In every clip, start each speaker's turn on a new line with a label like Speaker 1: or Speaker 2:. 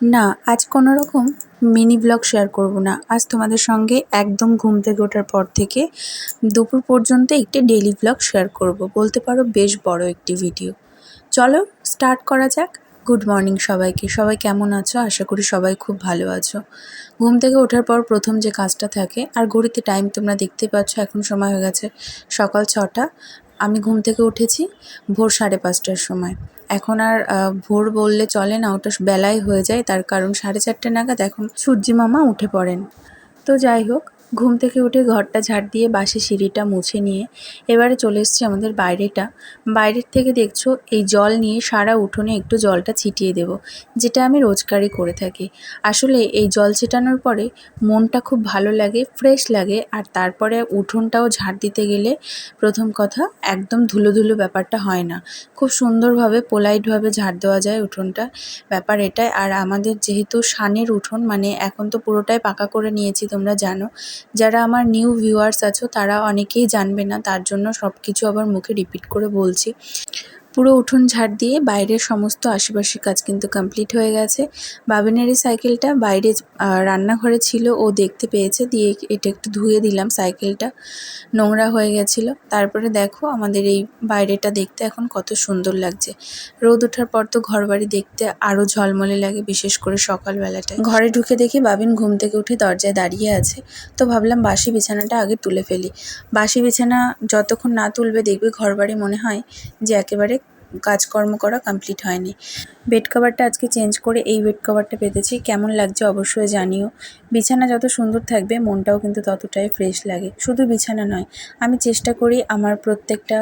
Speaker 1: না, আজ কোনো রকম মিনি ব্লগ শেয়ার করব না। আজ তোমাদের সঙ্গে একদম ঘুম থেকে ওঠার পর থেকে দুপুর পর্যন্ত একটি ডেইলি ব্লগ শেয়ার করব। বলতে পারো বেশ বড় একটি ভিডিও। চলো স্টার্ট করা যাক। গুড মর্নিং সবাইকে। সবাই কেমন আছো? আশা করি সবাই খুব ভালো আছো। ঘুম থেকে ওঠার পর প্রথম যে কাজটা থাকে, আর ঘড়িতে টাইম তোমরা দেখতেই পাচ্ছ, এখন সময় হয়ে গেছে সকাল 6টা। আমি ঘুম থেকে উঠেছি ভোর 5:30টার সময়। এখন আর ভোর বললে চলে না, ওটা বেলাই হয়ে যায়। তার কারণ 4:30 নাগাদ এখন সূর্যি মামা উঠে পড়েন। তো যাই হোক, ঘুম থেকে উঠে ঘরটা ঝাড় দিয়ে বাসি সিঁড়িটা মুছে নিয়ে এবারে চলে এসেছি আমাদের বাইরেটা। বাইরের থেকে দেখছো এই জল নিয়ে সারা উঠোনে একটু জলটা ছিটিয়ে দেব, যেটা আমি রোজকারই করে থাকি। আসলে এই জল ছিটানোর পরে মনটা খুব ভালো লাগে, ফ্রেশ লাগে। আর তারপরে উঠোনটাও ঝাড় দিতে গেলে প্রথম কথা একদম ধুলো ধুলো ব্যাপারটা হয় না, খুব সুন্দরভাবে পোলাইটভাবে ঝাড় দেওয়া যায় উঠোনটা। ব্যাপার এটাই। আর আমাদের যেহেতু সানের উঠোন, মানে এখন তো পুরোটাই পাকা করে নিয়েছি, তোমরা জানো। যারা আমার নিউ ভিউয়ার্স আছো তারা অনেকেই জানবে না, তার জন্য সব কিছু আবার মুখে রিপিট করে বলছি। পুরো উঠোন ঝাড় দিয়ে বাইরের সমস্ত আশেপাশের কাজ কিন্তু কমপ্লিট হয়ে গেছে। বাবিনের এই সাইকেলটা বাইরে রান্নাঘরে ছিল, ও দেখতে পেয়েছে, দিয়ে এটা একটু ধুয়ে দিলাম। সাইকেলটা নোংরা হয়ে গেছিলো। তারপরে দেখো আমাদের এই বাইরেটা দেখতে এখন কত সুন্দর লাগছে। রোদ ওঠার পর তো ঘরবাড়ি দেখতে আরও ঝলমলে লাগে, বিশেষ করে সকালবেলাটায়। ঘরে ঢুকে দেখি বাবিন ঘুম থেকে উঠে দরজায় দাঁড়িয়ে আছে। তো ভাবলাম বাসি বিছানাটা আগে তুলে ফেলি। বাসি বিছানা যতক্ষণ না তুলবে দেখবে ঘরবাড়ি মনে হয় যে একেবারে কাজকর্ম করা কমপ্লিট হয়নি। বেড কভারটা আজকে চেঞ্জ করে এই বেড কভারটা পেতেছি। কেমন লাগছে অবশ্যই জানিও। বিছানা যত সুন্দর থাকবে মনটাও কিন্তু ততটাই ফ্রেশ লাগে। শুধু বিছানা নয়, আমি চেষ্টা করি আমার প্রত্যেকটা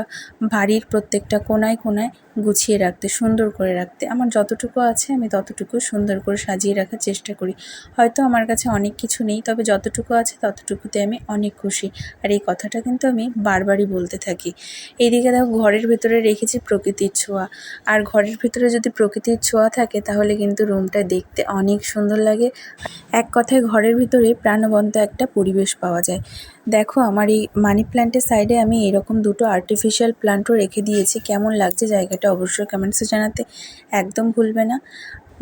Speaker 1: বাড়ির প্রত্যেকটা কোনায় কোনায় গুছিয়ে রাখতে, সুন্দর করে রাখতে। আমার যতটুকু আছে আমি ততটুকু সুন্দর করে সাজিয়ে রাখার চেষ্টা করি। হয়তো আমার কাছে অনেক কিছু নেই, তবে যতটুকু আছে ততটুকুতে আমি অনেক খুশি। আর এই কথাটা কিন্তু আমি বারবারই বলতে থাকি। এইদিকে দেখো ঘরের ভেতরে রেখেছি প্রকৃতির ছোঁয়া। আর ঘরের ভেতরে যদি প্রকৃতির ছোঁয়া থাকে তাহলে কিন্তু রুমটা দেখতে অনেক সুন্দর লাগে। এক কথায় ঘরের ভিতরে প্রাণবন্ত একটা পরিবেশ পাওয়া যায়। দেখো আমার এই মানি প্ল্যান্টের সাইডে আমি এরকম দুটো আর্টিফিশিয়াল প্ল্যান্টও রেখে দিয়েছি। কেমন লাগছে জায়গাটা অবশ্যই কমেন্টসে জানাতে একদম ভুলবে না।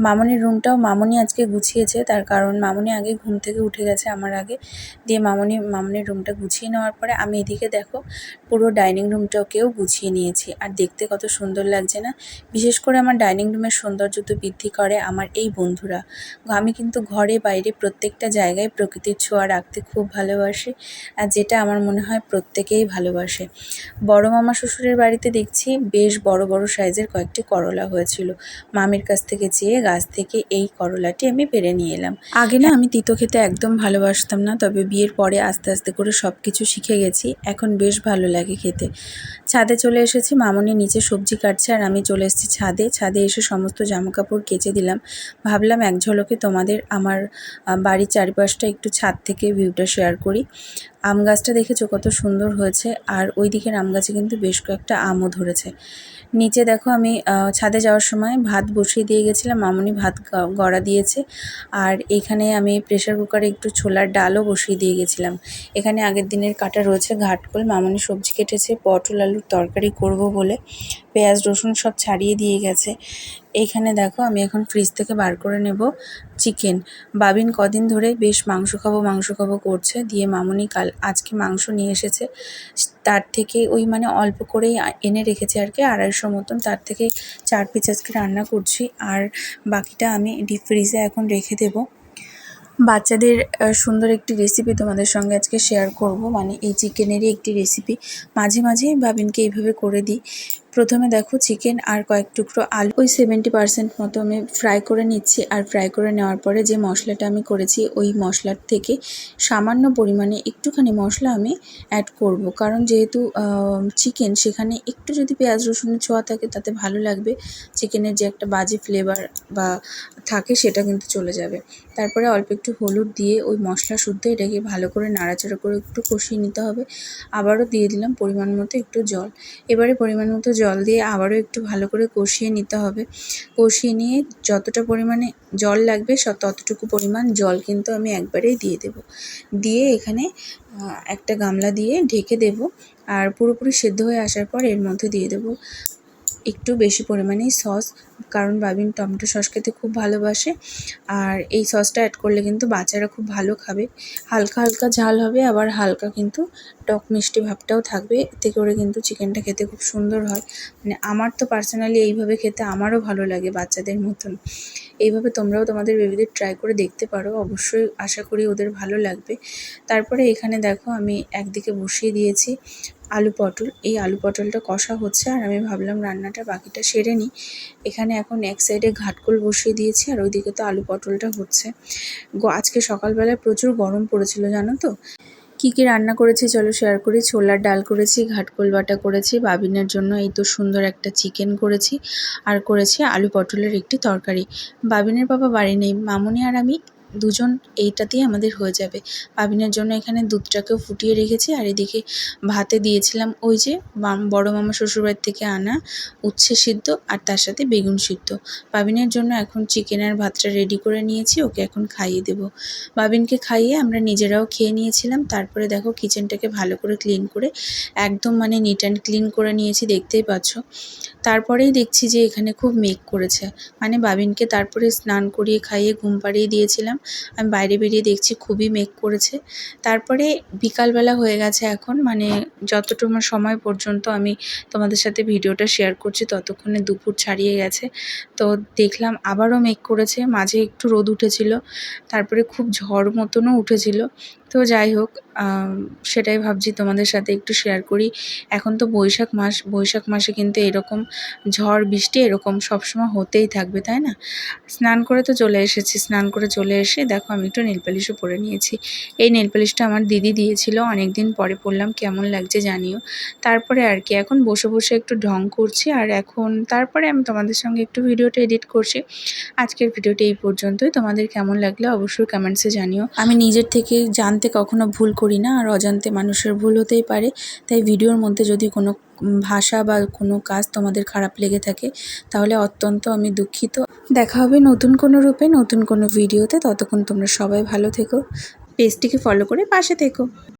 Speaker 1: মামনির রুমটাও মামনি আজকে গুছিয়েছে, তার কারণ মামনি আগে ঘুম থেকে উঠে গেছে আমার আগে। দিয়ে মামনির রুমটা গুছিয়ে নেওয়ার পরে আমি এদিকে দেখো পুরো ডাইনিং রুমটাকেও গুছিয়ে নিয়েছি। আর দেখতে কত সুন্দর লাগছে না? বিশেষ করে আমার ডাইনিং রুমের সৌন্দর্য তো বৃদ্ধি করে আমার এই বন্ধুরা। আমি কিন্তু ঘরে বাইরে প্রত্যেকটা জায়গায় প্রকৃতির ছোঁয়া রাখতে খুব ভালোবাসি, আর যেটা আমার মনে হয় প্রত্যেকেই ভালোবাসে। বড় মামা শ্বশুরের বাড়িতে দেখছি বেশ বড় বড় সাইজের কয়েকটি করলা হয়েছিল। মামির কাছ থেকে চেয়ে গাছ থেকে এই করলাটি আমি পেড়ে নিয়ে এলাম। আগে না আমি তিতো খেতে একদম ভালোবাসতাম না, তবে বিয়ের পরে আস্তে আস্তে করে সব কিছু শিখে গেছি, এখন বেশ ভালো লাগে খেতে। ছাদে চলে এসেছি, মামনি নিচে সবজি কাটছে আর আমি চলে এসেছি ছাদে। ছাদে এসে সমস্ত জামাকাপড় কেচে দিলাম। ভাবলাম এক ঝলকে তোমাদের আমার বাড়ির চারিপাশটা একটু ছাদ থেকে ভিউটা শেয়ার করি। আম গাছটা দেখেছো কত সুন্দর হয়েছে, আর ওই দিকের আম গাছে কিন্তু বেশ কয়েকটা আমও ধরেছে। নিচে দেখো আমি ছাদে যাওয়ার সময় ভাত বসিয়ে দিয়ে গেছিলাম, মামনি ভাত গড়া দিয়েছে। আর এখানে আমি প্রেসার কুকারে একটু ছোলার ডালও বসিয়ে দিয়ে গেছিলাম। এখানে আগের দিনের কাটা রয়েছে ঘাটকোল, মামনি সবজি কেটেছে পটল আলুর তরকারি করব বলে, পেঁয়াজ রসুন সব ছাড়িয়ে দিয়ে গেছে। এইখানে দেখো আমি এখন ফ্রিজ থেকে বার করে নেব চিকেন। বাবিন কদিন ধরে বেশ মাংস খাবো করছে, দিয়ে মামনি আজকে মাংস নিয়ে এসেছে। তার থেকে ওই মানে অল্প করেই এনে রেখেছে আর কি, 250 মতন, তার থেকে 4 পিস আজকে রান্না করছি। আর বাকিটা আমি ডিপ ফ্রিজে এখন রেখে দেবো। বাচ্চাদের সুন্দর একটি রেসিপি তোমাদের সঙ্গে আজকে শেয়ার করব, মানে এই চিকেনেরই একটি রেসিপি। মাঝে মাঝে বাবিনকে এইভাবে করে দিই। প্রথমে দেখো চিকেন আর কয়েক টুকরো আলু ওই 70% মতো আমি ফ্রাই করে নিচ্ছি। আর ফ্রাই করে নেওয়ার পরে যে মশলাটা আমি করেছি ওই মশলার থেকে সামান্য পরিমাণে একটুখানি মশলা আমি অ্যাড করব, কারণ যেহেতু চিকেন, সেখানে একটু যদি পেঁয়াজ রসুনের ছোঁয়া থাকে তাতে ভালো লাগবে। চিকেনের যে একটা বাজে ফ্লেভার বা থাকে সেটা কিন্তু চলে যাবে। তারপরে অল্প একটু হলুদ দিয়ে ওই মশলা শুদ্ধ এটাকে ভালো করে নাড়াচাড়া করে একটু কষিয়ে নিতে হবে। আবারও দিয়ে দিলাম পরিমাণ মতো একটু জল। এবারে পরিমাণ মতো জল দিয়ে আবারও একটু ভালো করে কষিয়ে নিতে হবে। কষিয়ে নিয়ে যতটা পরিমাণে জল লাগবে ততটুকু পরিমাণ জল কিন্তু আমি একবারেই দিয়ে দেব। দিয়ে এখানে একটা গামলা দিয়ে ঢেকে দেব। আর পুরোপুরি সেদ্ধ হয়ে আসার পর এর মধ্যে দিয়ে দেব একটু বেশি পরিমাণেই সস, কারণ বাবিন টমেটো সস খেতে খুব ভালোবাসে। আর এই সসটা অ্যাড করলে কিন্তু বাচ্চারা খুব ভালো খাবে। হালকা হালকা ঝাল হবে, আবার হালকা কিন্তু টক মিষ্টি ভাবটাও থাকবে। এতে করে কিন্তু চিকেনটা খেতে খুব সুন্দর হয়। মানে আমার তো পার্সোনালি এইভাবে খেতে আমারও ভালো লাগে বাচ্চাদের মতন। এইভাবে তোমরাও তোমাদের বেবিদের ট্রাই করে দেখতে পারো, অবশ্যই আশা করি ওদের ভালো লাগবে। তারপরে এখানে দেখো আমি একদিকে বসিয়ে দিয়েছি আলু পটল। এই আলু পটলটা কষা হচ্ছে আর আমি ভাবলাম রান্নাটা বাকিটা সেরে নিই। এখানে এখন এক সাইডে ঘাটকোল বসিয়ে দিয়েছি আর ওইদিকে তো আলু পটলটা হচ্ছে। আজকে সকালবেলায় প্রচুর গরম পড়েছিল জানো তো। কী কী রান্না করেছি চলো শেয়ার করি। ছোলার ডাল করেছি, ঘাটকোল বাটা করেছি, বাবিনের জন্য এই তো সুন্দর একটা চিকেন করেছি, আর করেছি আলু পটলের একটি তরকারি। বাবিনের বাবা বাড়ি নেই, মামুনি আর আমি দুজন এইটাতেই আমাদের হয়ে যাবে। বাবিনের জন্য এখানে দুধটাকেও ফুটিয়ে রেখেছি, আর এদিকে ভাতে দিয়েছিলাম ওই যে বড় মামা শ্বশুরবাড়ি থেকে আনা উচ্ছে সিদ্ধ আর তার সাথে বেগুন সিদ্ধ। বাবিনের জন্য এখন চিকেনের ভাতটা রেডি করে নিয়েছি, ওকে এখন খাইয়ে দেবো। বাবিনকে খাইয়ে আমরা নিজেরাও খেয়ে নিয়েছিলাম। তারপরে দেখো কিচেনটাকে ভালো করে ক্লিন করে একদম মানে নিট অ্যান্ড ক্লিন করে নিয়েছি, দেখতেই পাচ্ছ। তারপরেই দেখছি যে এখানে খুব মেঘ করেছে, মানে বাবিনকে তারপরে স্নান করিয়ে খাইয়ে ঘুম পাড়িয়ে দিয়েছিলাম। আমি বাইরে বেরিয়ে দেখছি খুবই মেঘ করেছে। তারপরে বিকালবেলা হয়ে গেছে এখন, মানে যতটুকু সময় পর্যন্ত আমি তোমাদের সাথে ভিডিওটা শেয়ার করছি ততক্ষণে দুপুর ছাড়িয়ে গেছে। তো দেখলাম আবারও মেঘ করেছে, মাঝে একটু রোদ উঠেছিল, তারপরে খুব ঝড় মতনও উঠেছিল। তো যাই হোক, সেটাই ভাবছি তোমাদের সাথে একটু শেয়ার করি। এখন তো বৈশাখ মাস, বৈশাখ মাসে কিন্তু এরকম ঝড় বৃষ্টি এরকম সবসময় হতেই থাকবে, তাই না? স্নান করে তো চলে এসেছি, স্নান করে চলে এসে দেখো আমি একটু নেল পালিশও পরে নিয়েছি। এই নেল পালিশটা আমার দিদি দিয়েছিল, অনেক দিন পরে পরলাম, কেমন লাগছে জানিও। তারপরে আর কি এখন বসে বসে একটু ঢং করছি, আর এখন তারপরে আমি তোমাদের সঙ্গে একটু ভিডিওটা এডিট করছি। আজকের ভিডিওটা এই পর্যন্তই। তোমাদের কেমন লাগলো অবশ্যই কমেন্টসে জানিও। আমি নিজের থেকে জানতে কখনো ভুল করি না, আর অজান্তে মানুষের ভুল হতেই পারে। তাই ভিডিওর মধ্যে যদি কোনো ভাষা বা কোনো কাজ তোমাদের খারাপ লেগে থাকে তাহলে অত্যন্ত আমি দুঃখিত। দেখা হবে নতুন কোনো রূপে, নতুন কোনো ভিডিওতে। ততক্ষণ তোমরা সবাই ভালো থেকো, পেজটিকে ফলো করে পাশে থেকো।